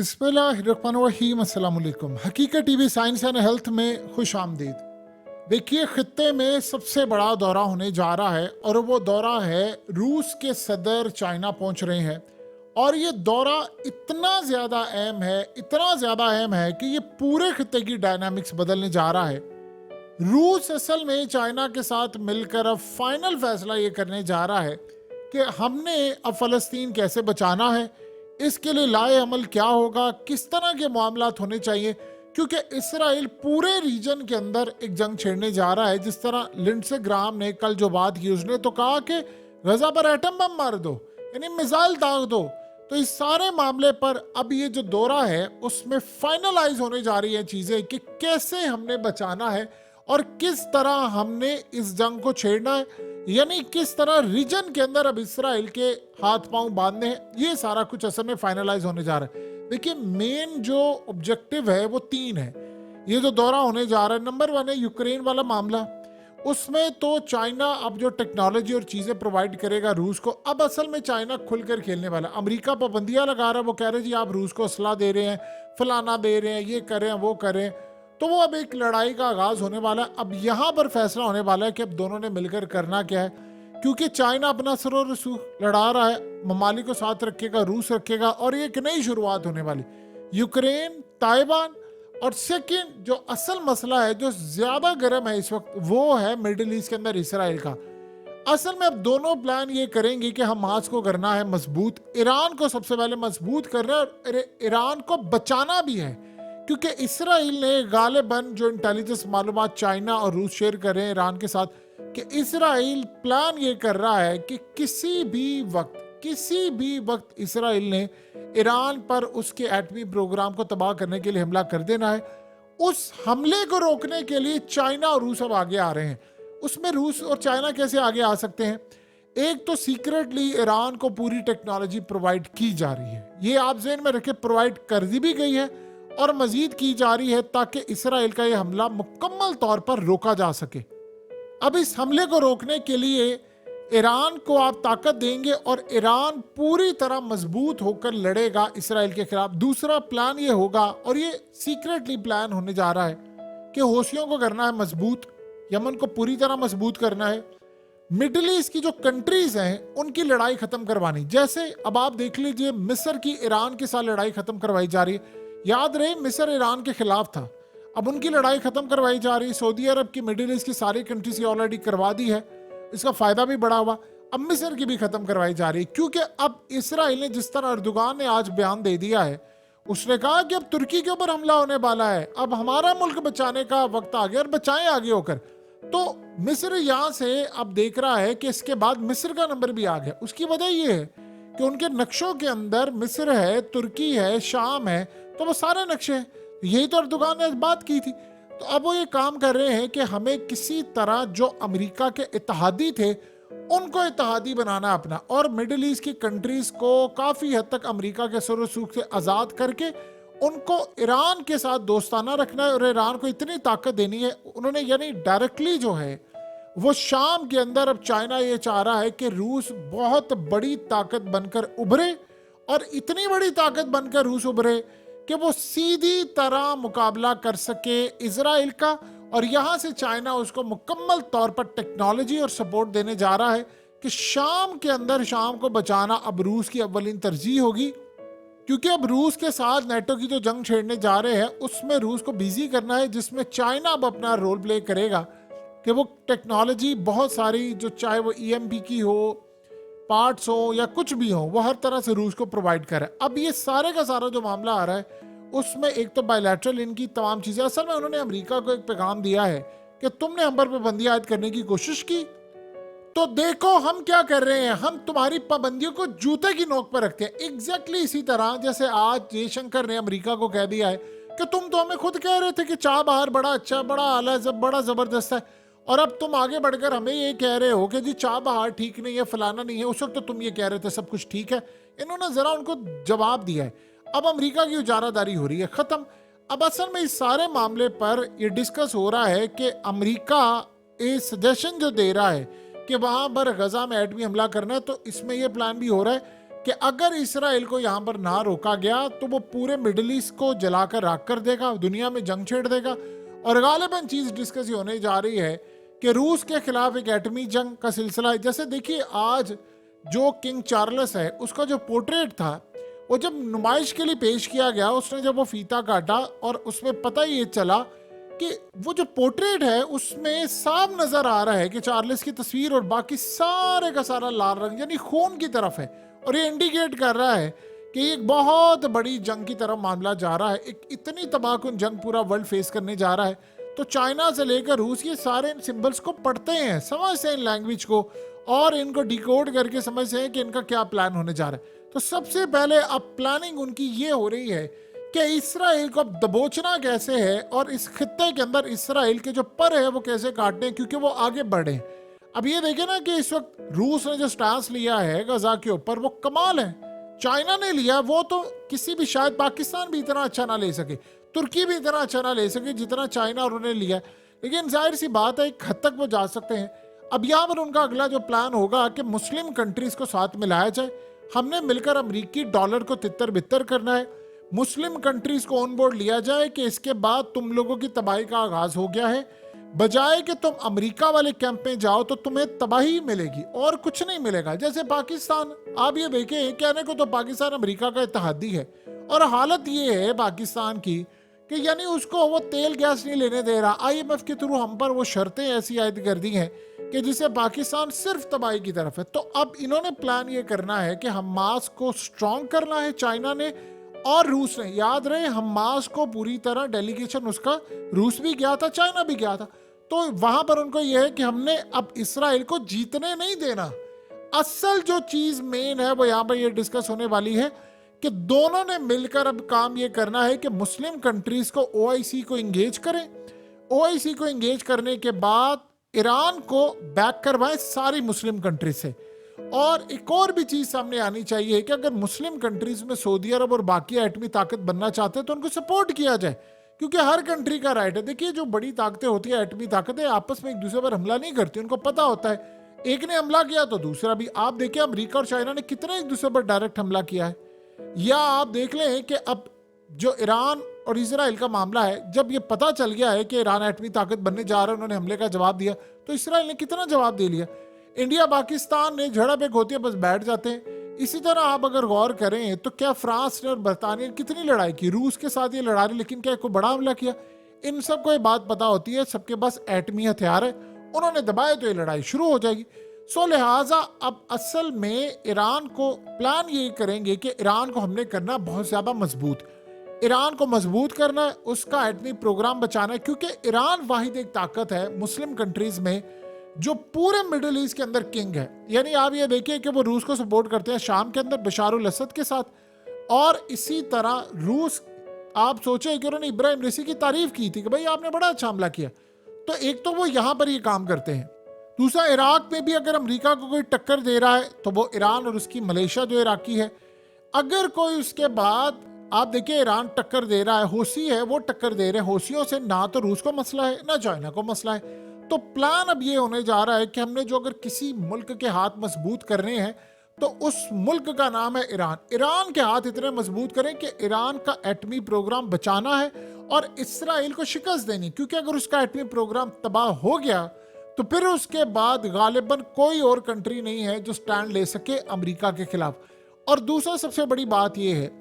बिस्मिल्लाहिर्रहमानिर्रहीम। अस्सलाम वालेकुम। हकीकत टीवी साइंस एंड हेल्थ में खुश आमदीद। देखिए, खित्ते में सबसे बड़ा दौरा होने जा रहा है और वो दौरा है रूस के सदर चाइना पहुंच रहे हैं। और ये दौरा इतना ज़्यादा अहम है, इतना ज़्यादा अहम है कि ये पूरे खित्ते की डायनामिक्स बदलने जा रहा है। रूस असल में चाइना के साथ मिलकर अब फाइनल फैसला ये करने जा रहा है कि हमने अब फ़लस्तीन कैसे बचाना है, इसके लिए लाए अमल क्या होगा, किस तरह के मामलात होने चाहिए। क्योंकि इसराइल पूरे रीजन के अंदर एक जंग छेड़ने जा रहा है। जिस तरह लिंडसे ग्राम ने कल जो बात की, उसने तो कहा कि गजा पर एटम बम मार दो, यानी मिसाइल दाग दो। तो इस सारे मामले पर अब ये जो दौरा है उसमें फाइनलाइज होने जा रही है चीज़ें कि कैसे हमने बचाना है और किस तरह हमने इस जंग को छेड़ना है, यानी किस तरह रीजन के अंदर अब इसराइल के हाथ पांव बांधने हैं। ये सारा कुछ असल में फाइनलाइज होने जा रहा है। देखिए, मेन जो ऑब्जेक्टिव है वो 3 है। ये जो दौरा होने जा रहा है, नंबर 1 है यूक्रेन वाला मामला। उसमें तो चाइना अब जो टेक्नोलॉजी और चीज़ें प्रोवाइड करेगा रूस को, अब असल में चाइना खुलकर खेलने वाला। अमेरिका पाबंदियां लगा रहा है, वो कह रहे जी आप रूस को असला दे रहे हैं, फलाना दे रहे हैं, ये करें वो करें। तो वो अब एक लड़ाई का आगाज होने वाला है। अब यहाँ पर फैसला होने वाला है कि अब दोनों ने मिलकर करना क्या है। क्योंकि चाइना अपना सरो रसूख लड़ा रहा है, ममालिक को साथ रखेगा, रूस रखेगा, और ये एक नई शुरुआत होने वाली। यूक्रेन, ताइवान, और सेकंड जो असल मसला है जो ज्यादा गर्म है इस वक्त, वो है मिडिल ईस्ट के अंदर इसराइल का। असल में अब दोनों प्लान ये करेंगे कि हमास को करना है मजबूत, ईरान को सबसे पहले मजबूत करना है और ईरान को बचाना भी है। क्योंकि इसराइल ने गालिबन जो इंटेलिजेंस मालूमात चाइना और रूस शेयर कर रहे हैं ईरान के साथ, कि इसराइल प्लान ये कर रहा है कि किसी भी वक्त इसराइल ने ईरान पर उसके एटमी प्रोग्राम को तबाह करने के लिए हमला कर देना है। उस हमले को रोकने के लिए चाइना और रूस अब आगे आ रहे हैं। उसमें रूस और चाइना कैसे आगे आ सकते हैं? एक तो सीक्रेटली ईरान को पूरी टेक्नोलॉजी प्रोवाइड की जा रही है, ये आप ज़हन में रखें, प्रोवाइड कर दी भी गई है और मजीद की जा रही है ताकि इसराइल का यह हमला मुकम्मल तौर पर रोका जा सके। अब इस हमले को रोकने के लिए ईरान को आप ताकत देंगे और ईरान पूरी तरह मजबूत होकर लड़ेगा इसराइल के खिलाफ। दूसरा प्लान ये होगा, और ये सीक्रेटली प्लान होने जा रहा है, कि हौसियों को करना है मजबूत, यमन को पूरी तरह मजबूत करना है, मिडिल ईस्ट की जो कंट्रीज हैं उनकी लड़ाई खत्म करवानी। जैसे अब आप देख लीजिए, मिस्र की ईरान के साथ लड़ाई खत्म करवाई जा रही है। याद रहे, मिस्र ईरान के खिलाफ था, अब उनकी लड़ाई खत्म करवाई जा रही है। सऊदी अरब की मिडिल ईस्ट की सारी कंट्रीज की ऑलरेडी करवा दी है, इसका फायदा भी बड़ा हुआ। अब मिस्र की भी खत्म करवाई जा रही है, क्योंकि अब इसराइल ने, जिस तरह अर्दोगान ने आज बयान दे दिया है, उसने कहा कि अब तुर्की के ऊपर हमला होने वाला है, अब हमारा मुल्क बचाने का वक्त आ गया और बचाएं आगे होकर। तो मिस्र यहां से अब देख रहा है कि इसके बाद मिस्र का नंबर भी आ गया। उसकी वजह यह है कि उनके नक्शों के अंदर मिस्र है, तुर्की है, शाम है, तो वो सारे नक्शे हैं। यही तो अर्दोगान ने बात की थी। तो अब वो ये काम कर रहे हैं कि हमें किसी तरह जो अमेरिका के इत्तेहादी थे उनको इत्तेहादी बनाना अपना, और मिडिल ईस्ट की कंट्रीज को काफ़ी हद तक अमेरिका के सुर सूख से आज़ाद करके उनको ईरान के साथ दोस्ताना रखना है और ईरान को इतनी ताकत देनी है उन्होंने, यानी डायरेक्टली जो है वो शाम के अंदर। अब चाइना ये चाह रहा है कि रूस बहुत बड़ी ताकत बनकर उभरे, और इतनी बड़ी ताकत बनकर रूस उभरे कि वो सीधी तरह मुकाबला कर सके इजराइल का, और यहां से चाइना उसको मुकम्मल तौर पर टेक्नोलॉजी और सपोर्ट देने जा रहा है कि शाम के अंदर शाम को बचाना अब रूस की अव्वलीन तरजीह होगी। क्योंकि अब रूस के साथ नेटो की जो जंग छेड़ने जा रहे हैं उसमें रूस को बिजी करना है, जिसमें चाइना अब अपना रोल प्ले करेगा कि वो टेक्नोलॉजी बहुत सारी, जो चाहे वो EMP की हो, पार्ट्स हो या कुछ भी हो, वो हर तरह से रूस को प्रोवाइड करे। अब ये सारे का सारा जो मामला आ रहा है उसमें एक तो बायलैटरल इनकी तमाम चीज़ें, असल में उन्होंने अमेरिका को एक पैगाम दिया है कि तुमने हम पर पाबंदी आयद करने की कोशिश की तो देखो हम क्या कर रहे हैं, हम तुम्हारी पाबंदियों को जूते की नोक पर रखते हैं। एग्जैक्टली इसी तरह जैसे आज जयशंकर ने अमेरिका को कह दिया है कि तुम तो हमें खुद कह रहे थे कि चाबहार बड़ा अच्छा, बड़ा आला, बड़ा ज़बरदस्त है, और अब तुम आगे बढ़कर हमें ये कह रहे हो कि जी चाबहार ठीक नहीं है, फलाना नहीं है। उस वक्त तो तुम ये कह रहे थे सब कुछ ठीक है। इन्होंने ज़रा उनको जवाब दिया है। अब अमेरिका की उजारादारी हो रही है ख़त्म। अब असल में इस सारे मामले पर ये डिस्कस हो रहा है कि अमेरिका ये सजेशन जो दे रहा है कि वहाँ पर गजा में एटमी हमला करना है, तो इसमें यह प्लान भी हो रहा है कि अगर इसराइल को यहाँ पर ना रोका गया तो वो पूरे मिडिल ईस्ट को जलाकर राख कर देगा, दुनिया में जंग छेड़ देगा। और गालिबन चीज डिस्कस होने जा रही है कि रूस के खिलाफ एक एटमी जंग का सिलसिला है। जैसे देखिए, आज जो किंग चार्ल्स है उसका जो पोर्ट्रेट था, वो जब नुमाइश के लिए पेश किया गया, उसने जब वो फीता काटा और उसमें पता ये चला कि वो जो पोर्ट्रेट है उसमें साफ नजर आ रहा है कि चार्ल्स की तस्वीर और बाकी सारे का सारा लाल रंग यानी खून की तरफ है। और ये इंडिकेट कर रहा है कि एक बहुत बड़ी जंग की तरफ मामला जा रहा है। एक इतनी तबाहकुन जंग पूरा वर्ल्ड फेस करने जा रहा है। तो चाइना से लेकर रूस ये सारे इन सिंबल्स को पढ़ते हैं, समझते हैं इन लैंग्वेज को और इनको डिकोड करके समझते हैं कि इनका क्या प्लान होने जा रहा है। तो सबसे पहले अब प्लानिंग उनकी ये हो रही है कि इसराइल को अब दबोचना कैसे है और इस खित्ते के अंदर इसराइल के जो पर है वो कैसे काटने हैं, क्योंकि वो आगे बढ़े। अब ये देखे ना कि इस वक्त रूस ने जो स्टांस लिया है गजा के ऊपर वो कमाल है। चाइना ने लिया वो तो किसी भी, शायद पाकिस्तान भी इतना अच्छा ना ले सके, तुर्की भी इतना अच्छा ना ले सके जितना चाइना और उन्होंने लिया। लेकिन जाहिर सी बात है एक हद तक वो जा सकते हैं। अब यहाँ पर उनका अगला जो प्लान होगा कि मुस्लिम कंट्रीज को साथ मिलाया जाए। हमने मिलकर अमरीकी डॉलर को तितर बितर करना है, मुस्लिम कंट्रीज को ऑन बोर्ड लिया जाए कि इसके बाद तुम लोगों की तबाही का आगाज हो गया है। बजाय कि तुम अमेरिका वाले कैंप में जाओ तो तुम्हें तबाही मिलेगी और कुछ नहीं मिलेगा। जैसे पाकिस्तान, आप ये देखें, कहने को तो पाकिस्तान अमेरिका का इत्तेहादी है और हालत ये है पाकिस्तान की कि यानी उसको वो तेल गैस नहीं लेने दे रहा। IMF के थ्रू हम पर वो शर्तें ऐसी आयद कर दी हैं कि जिससे पाकिस्तान सिर्फ तबाही की तरफ है। तो अब इन्होंने प्लान ये करना है कि हमास को स्ट्रॉन्ग करना है चाइना ने और रूस ने। याद रहे हमास को पूरी तरह डेलीगेशन उसका रूस भी गया था, चाइना भी गया था। तो वहां पर उनको यह है कि हमने अब इसराइल को जीतने नहीं देना। असल जो चीज मेन है वो यहां पर ये डिस्कस होने वाली है कि दोनों ने मिलकर अब काम ये करना है कि मुस्लिम कंट्रीज को OIC को इंगेज करें। OIC को इंगेज करने के बाद ईरान को बैक करवाएं सारी मुस्लिम कंट्रीज से। और एक और भी चीज सामने आनी चाहिए कि अगर मुस्लिम कंट्रीज में सऊदी अरब और बाकी एटमी ताकत बनना चाहते हैं तो उनको सपोर्ट किया जाए, क्योंकि हर कंट्री का राइट है। देखिए जो बड़ी ताकतें होती है, एटमी ताकतें आपस में एक दूसरे पर हमला नहीं करती, उनको पता होता है एक ने हमला किया तो दूसरा भी। आप देखिए अमेरिका और चाइना ने कितने एक दूसरे पर डायरेक्ट हमला किया है। या आप देख लें कि अब जो ईरान और इजराइल का मामला है, जब ये पता चल गया है कि ईरान एटमी ताकत बनने जा रहा है, उन्होंने हमले का जवाब दिया, तो इसराइल ने कितना जवाब दे लिया। इंडिया पाकिस्तान ने झड़प एक होती है बस बैठ जाते हैं। इसी तरह आप अगर गौर करें तो क्या फ्रांस ने और बरतानिया ने कितनी लड़ाई की, रूस के साथ ये लड़ा रहे, लेकिन क्या कोई बड़ा हमला किया? इन सबको ये बात पता होती है, सबके पास एटमी हथियार है, उन्होंने दबाए तो ये लड़ाई शुरू हो जाएगी। सो लिहाजा अब असल में ईरान को प्लान ये करेंगे कि ईरान को हमने करना बहुत ज्यादा मजबूत, ईरान को मजबूत करना है, उसका एटमी प्रोग्राम बचाना है, क्योंकि ईरान वाहिद एक ताकत है मुस्लिम कंट्रीज में जो पूरे मिडिल ईस्ट के अंदर किंग है। यानी आप ये देखिए कि वो रूस को सपोर्ट करते हैं शाम के अंदर बशारुल असद के साथ, और इसी तरह रूस, आप सोचे कि उन्होंने इब्राहिम रईसी की तारीफ की थी कि भाई आपने बड़ा अच्छा हमला किया, तो एक तो वो यहां पर ये काम करते हैं। दूसरा, इराक में भी अगर अमेरिका को कोई टक्कर दे रहा है तो वो ईरान और उसकी मलेशिया जो इराकी है। अगर कोई उसके बाद आप देखिए ईरान टक्कर दे रहा है, हौसी है वो टक्कर दे रहे हैं, हौसियों से ना तो रूस को मसला है ना चाइना को मसला है। तो प्लान अब ये होने जा रहा है कि हमने जो अगर किसी मुल्क के हाथ मजबूत करने हैं तो उस मुल्क का नाम है ईरान। ईरान के हाथ इतने मजबूत करें कि ईरान का एटमी प्रोग्राम बचाना है और इसराइल को शिकस्त देनी, क्योंकि अगर उसका एटमी प्रोग्राम तबाह हो गया तो फिर उसके बाद गालिबन कोई और कंट्री नहीं है जो स्टैंड ले सके अमेरिका के खिलाफ। और दूसरा सबसे बड़ी बात यह है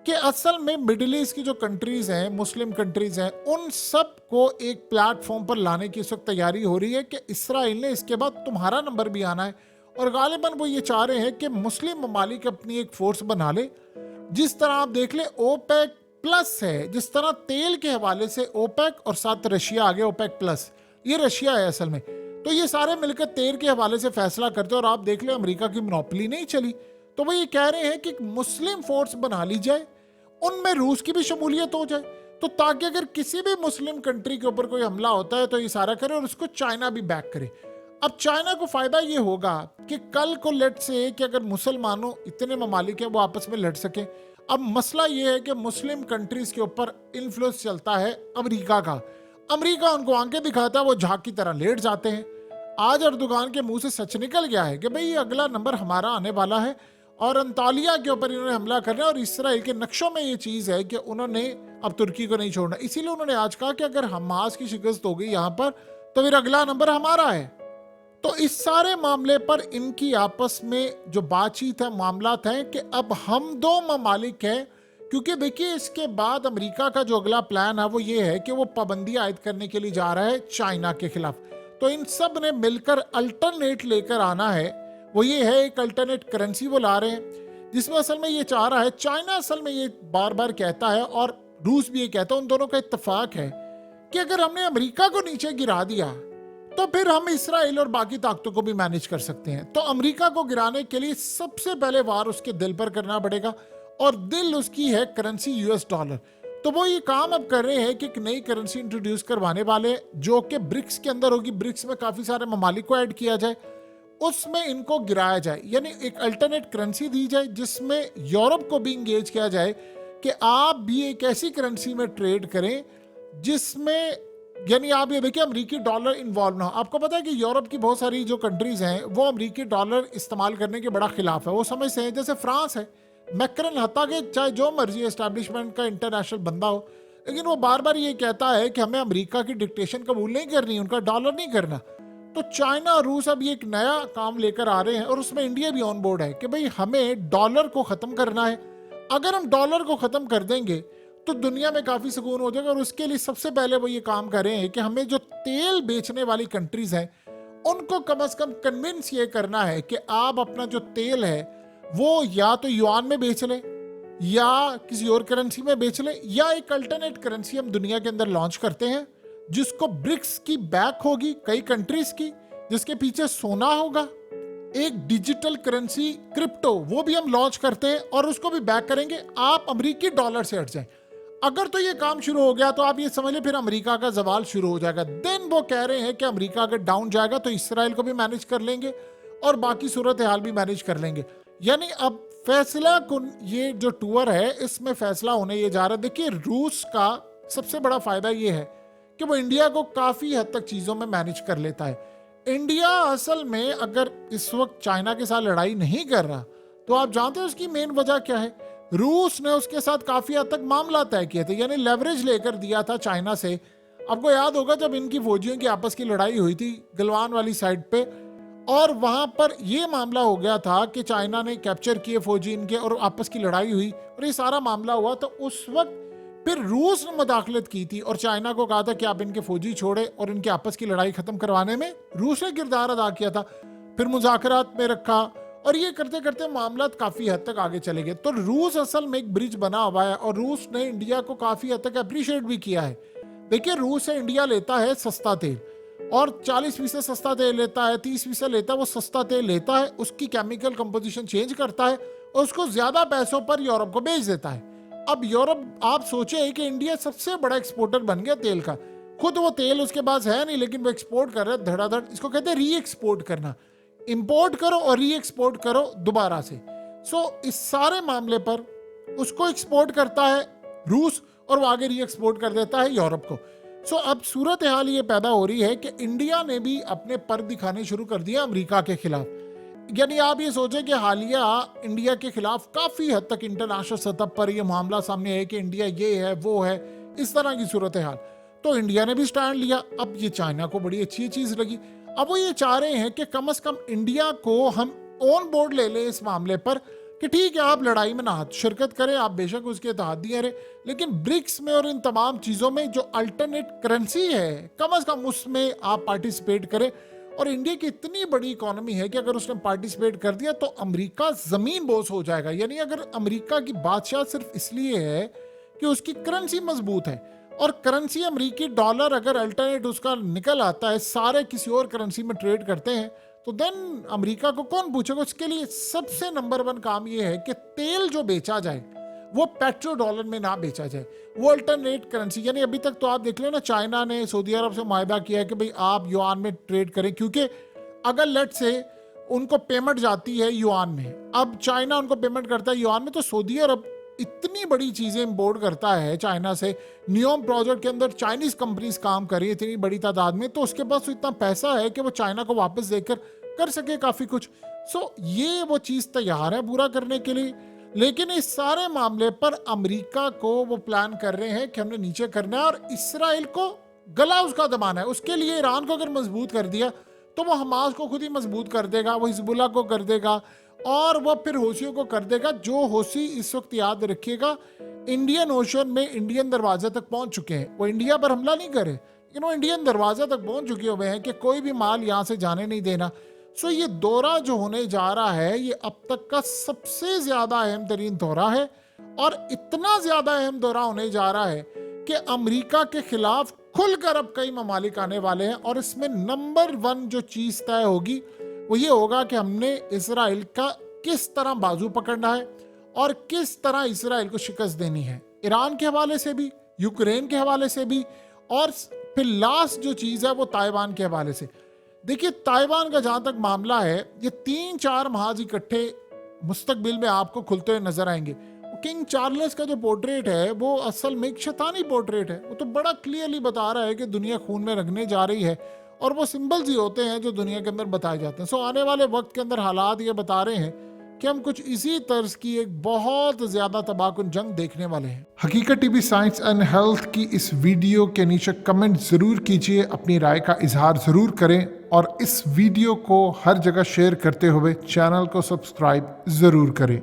कि असल में मिडिल ईस्ट की जो कंट्रीज हैं, मुस्लिम कंट्रीज हैं, उन सब को एक प्लेटफॉर्म पर लाने की इस वक्त तैयारी हो रही है कि इसराइल ने इसके बाद तुम्हारा नंबर भी आना है। और गालिबन वो ये चाह रहे हैं कि मुस्लिम ममालिक अपनी एक फोर्स बना ले, जिस तरह आप देख ले ओपेक प्लस है, जिस तरह तेल के हवाले से ओपेक और साथ रशिया आ गया ओपेक प्लस, ये रशिया है असल में। तो ये सारे मिलकर तेल के हवाले से फैसला करते हैं और आप देख ले अमेरिका की मोनोपोली नहीं चली। तो वो ये कह रहे हैं कि मुस्लिम फोर्स बना ली जाए, उनमें रूस की भी शमूलियत हो जाए, तो ताकि अगर किसी भी मुस्लिम कंट्री के ऊपर कोई हमला होता है तो ये सारा करे और उसको चाइना भी बैक करे। अब चाइना को फायदा ये होगा कि कल को लेट से कि अगर मुसलमानों इतने ममालिक हैं वो आपस में लड़ सके। अब मसला ये है कि मुस्लिम कंट्रीज के ऊपर इन्फ्लुएंस चलता है अमेरिका का, अमेरिका उनको आंखें दिखाता है, वो झाग की तरह लेट जाते हैं। आज अर्दोगान के मुंह से सच निकल गया है कि भाई अगला नंबर हमारा आने वाला है और अंतालिया के ऊपर इन्होंने हमला करना है। और इसराइल के नक्शों में ये चीज है कि उन्होंने अब तुर्की को नहीं छोड़ना, इसीलिए उन्होंने आज कहा कि अगर हमास की शिकस्त हो गई यहां पर तो फिर अगला नंबर हमारा है। तो इस सारे मामले पर इनकी आपस में जो बातचीत है, मामलात हैं कि अब हम दो ममालिक हैं, क्योंकि देखिए इसके बाद अमेरिका का जो अगला प्लान है वो ये है कि वो पाबंदी आयद करने के लिए जा रहा है चाइना के खिलाफ। तो इन सब ने मिलकर अल्टरनेट लेकर आना है, वो ये है एक अल्टरनेट करेंसी वो ला रहे हैं, जिसमें असल में ये चाह रहा है, चाइना असल में ये बार बार कहता है और रूस भी ये कहता है, उन दोनों का इत्तेफाक है कि अगर हमने अमेरिका को नीचे गिरा दिया तो फिर हम इसराइल और बाकी ताकतों को भी मैनेज कर सकते हैं। तो अमेरिका को गिराने के लिए सबसे पहले वार उसके दिल पर करना पड़ेगा, और दिल उसकी है करेंसी यूएस डॉलर। तो वो ये काम अब कर रहे हैं कि एक नई करेंसी इंट्रोड्यूस करवाने वाले, जो कि ब्रिक्स के अंदर होगी, ब्रिक्स में काफी सारे ममालिक को ऐड किया जाए, उसमें इनको गिराया जाए, यानी एक अल्टरनेट करेंसी दी जाए जिसमें यूरोप को भी इंगेज किया जाए कि आप भी एक ऐसी करेंसी में ट्रेड करें जिसमें, यानी आप ये देखिए अमरीकी डॉलर इन्वॉल्व ना हो। आपको पता है कि यूरोप की बहुत सारी जो कंट्रीज हैं वो अमरीकी डॉलर इस्तेमाल करने के बड़ा खिलाफ है। वो समझते हैं, जैसे फ्रांस है, मैक्रन हत्ता के चाहे जो मर्जी एस्टैब्लिशमेंट का इंटरनेशनल बंदा हो, लेकिन वो बार बार ये कहता है कि हमें अमेरिका की डिक्टेशन कबूल नहीं करनी, उनका डॉलर नहीं करना। तो चाइना और रूस अब ये एक नया काम लेकर आ रहे हैं, और उसमें इंडिया भी ऑन बोर्ड है कि भाई हमें डॉलर को खत्म करना है। अगर हम डॉलर को खत्म कर देंगे तो दुनिया में काफी सुकून हो जाएगा। और उसके लिए सबसे पहले वो ये काम कर रहे हैं कि हमें जो तेल बेचने वाली कंट्रीज हैं उनको कम से कम कन्विंस ये करना है कि आप अपना जो तेल है वो या तो युआन में बेच ले, या किसी और करेंसी में बेच ले, या एक अल्टरनेट करेंसी हम दुनिया के अंदर लॉन्च करते हैं जिसको ब्रिक्स की बैक होगी, कई कंट्रीज की, जिसके पीछे सोना होगा, एक डिजिटल करेंसी क्रिप्टो वो भी हम लॉन्च करते हैं और उसको भी बैक करेंगे, आप अमेरिकी डॉलर से हट जाएं। अगर तो ये काम शुरू हो गया तो आप ये समझ लें फिर अमेरिका का जवाल शुरू हो जाएगा। देन वो कह रहे हैं कि अमेरिका अगर डाउन जाएगा तो इसराइल को भी मैनेज कर लेंगे और बाकी सूरत हाल भी मैनेज कर लेंगे। यानी अब फैसला कुन ये जो टूर है इसमें फैसला होने ये जा रहा है। देखिए रूस का सबसे बड़ा फायदा ये है कि वो इंडिया को काफी हद तक चीजों में मैनेज कर लेता है। इंडिया असल में अगर इस वक्त चाइना के साथ लड़ाई नहीं कर रहा तो आप जानते हैं उसकी मेन वजह क्या है। रूस ने उसके साथ काफी हद तक मामला तय किए थे, यानी लेवरेज लेकर दिया था चाइना से। आपको याद होगा जब इनकी फौजियों की आपस की लड़ाई हुई थी गलवान वाली साइड पे, और वहां पर यह मामला हो गया था कि चाइना ने कैप्चर किए फौजी इनके और आपस की लड़ाई हुई और ये सारा मामला हुआ। तो उस वक्त फिर रूस ने मुदाखलत की थी और चाइना को कहा था कि आप इनके फौजी छोड़े, और इनके आपस की लड़ाई खत्म करवाने में रूस ने किरदार अदा किया था। फिर मुज़ाकरात में रखा और ये करते करते मामला काफी हद तक आगे चले गए। तो रूस असल में एक ब्रिज बना हुआ है और रूस ने इंडिया को काफी हद तक अप्रिशिएट भी किया है। देखिए रूस से इंडिया लेता है सस्ता तेल और 40% सस्ता तेल लेता है, 30% लेता है, वो सस्ता तेल लेता है, उसकी केमिकल कंपोजिशन चेंज करता है और उसको ज्यादा पैसों पर यूरोप को बेच देता है। अब यूरोप आप सोचे कि इंडिया सबसे बड़ा एक्सपोर्टर बन गया तेल का, खुद वो तेल उसके पास है नहीं लेकिन वो एक्सपोर्ट कर रहा है धड़ाधड़। इसको कहते हैं री एक्सपोर्ट करना, इंपोर्ट करो और री एक्सपोर्ट करो दोबारा से। इस सारे मामले पर उसको एक्सपोर्ट करता है रूस और वो आगे री एक्सपोर्ट कर देता है यूरोप को। अब सूरत हाल ये पैदा हो रही है कि इंडिया ने भी अपने पर दिखाने शुरू कर दिया अमेरिका के खिलाफ। यानी आप ये सोचें कि हालिया इंडिया के खिलाफ काफी हद तक इंटरनेशनल सतह पर ये मामला सामने है कि इंडिया ये है वो है, इस तरह की सूरत हाल। तो इंडिया ने भी स्टैंड लिया। अब ये चाइना को बड़ी अच्छी चीज लगी। अब वो ये चाह रहे हैं कि कम से कम इंडिया को हम ऑन बोर्ड ले लें इस मामले पर कि ठीक है आप लड़ाई में ना शिरकत करें, आप बेशक उसके तहत दिए रहे, लेकिन ब्रिक्स में और इन तमाम चीजों में जो अल्टरनेट करेंसी है कम से कम उसमें आप पार्टिसिपेट करें। और इंडिया की इतनी बड़ी इकोनॉमी है कि अगर उसने पार्टिसिपेट कर दिया तो अमेरिका जमीन बोस हो जाएगा। यानी अगर अमेरिका की बादशाह सिर्फ इसलिए है कि उसकी करेंसी मजबूत है और करेंसी अमेरिकी डॉलर अगर अल्टरनेट उसका निकल आता है, सारे किसी और करेंसी में ट्रेड करते हैं, तो देन अमेरिका को कौन पूछेगा। उसके लिए सबसे नंबर 1 काम यह है कि तेल जो बेचा जाए वो पेट्रो डॉलर में ना बेचा जाए, वो अल्टरनेट करेंसी। यानी अभी तक तो आप देख लो ना, चाइना ने सऊदी अरब से मुआहदा किया है कि भाई आप युआन में ट्रेड करें, क्योंकि अगर लेट से उनको पेमेंट जाती है युआन में, अब चाइना उनको पेमेंट करता है युआन में, तो सऊदी अरब इतनी बड़ी चीजें इंपोर्ट करता है चाइना से। नियोम प्रोजेक्ट के अंदर चाइनीज कंपनीज काम कर रही है इतनी बड़ी तादाद में, तो उसके पास इतना पैसा है कि वो चाइना को वापस देकर कर सके काफ़ी कुछ। सो ये वो चीज़ तैयार है पूरा करने के लिए, लेकिन इस सारे मामले पर अमेरिका को वो प्लान कर रहे हैं कि हमने नीचे करना है और इसराइल को गला उसका दबाना है। उसके लिए ईरान को अगर मजबूत कर दिया तो वो हमास को खुद ही मजबूत कर देगा, वो हिजबुल्लाह को कर देगा और वो फिर हौसियों को कर देगा। जो हौसी इस वक्त याद रखिएगा इंडियन ओशन में इंडियन दरवाजे तक पहुंच चुके हैं। वो इंडिया पर हमला नहीं करे, लेकिन वो इंडियन दरवाजे तक पहुंच चुके हुए हैं कि कोई भी माल यहाँ से जाने नहीं देना। सो ये दौरा जो होने जा रहा है ये अब तक का सबसे ज्यादा अहम तरीन दौरा है, और इतना ज्यादा अहम दौरा होने जा रहा है कि अमेरिका के खिलाफ खुलकर अब कई ममालिक आने वाले हैं। और इसमें नंबर 1 जो चीज तय होगी वो ये होगा कि हमने इसराइल का किस तरह बाजू पकड़ना है और किस तरह इसराइल को शिकस्त देनी है, ईरान के हवाले से भी, यूक्रेन के हवाले से भी, और फिर लास्ट जो चीज है वो ताइवान के हवाले से। देखिए ताइवान का जहां तक मामला है, ये 3-4 महाज इकट्ठे मुस्तकबिल में आपको खुलते हुए नजर आएंगे। किंग चार्ल्स का जो पोर्ट्रेट है वो असल में एक शैतानी पोर्ट्रेट है। वो तो बड़ा क्लियरली बता रहा है कि दुनिया खून में रंगने जा रही है, और वो सिंबल्स ही होते हैं जो दुनिया के अंदर बताए जाते हैं। सो आने वाले वक्त के अंदर हालात ये बता रहे हैं कि हम कुछ इसी तर्ज की एक बहुत ज्यादा तबाहकुन जंग देखने वाले हैं। हकीकत टीवी साइंस एंड हेल्थ की इस वीडियो के नीचे कमेंट जरूर कीजिए, अपनी राय का इजहार जरूर करें, और इस वीडियो को हर जगह शेयर करते हुए चैनल को सब्सक्राइब जरूर करें।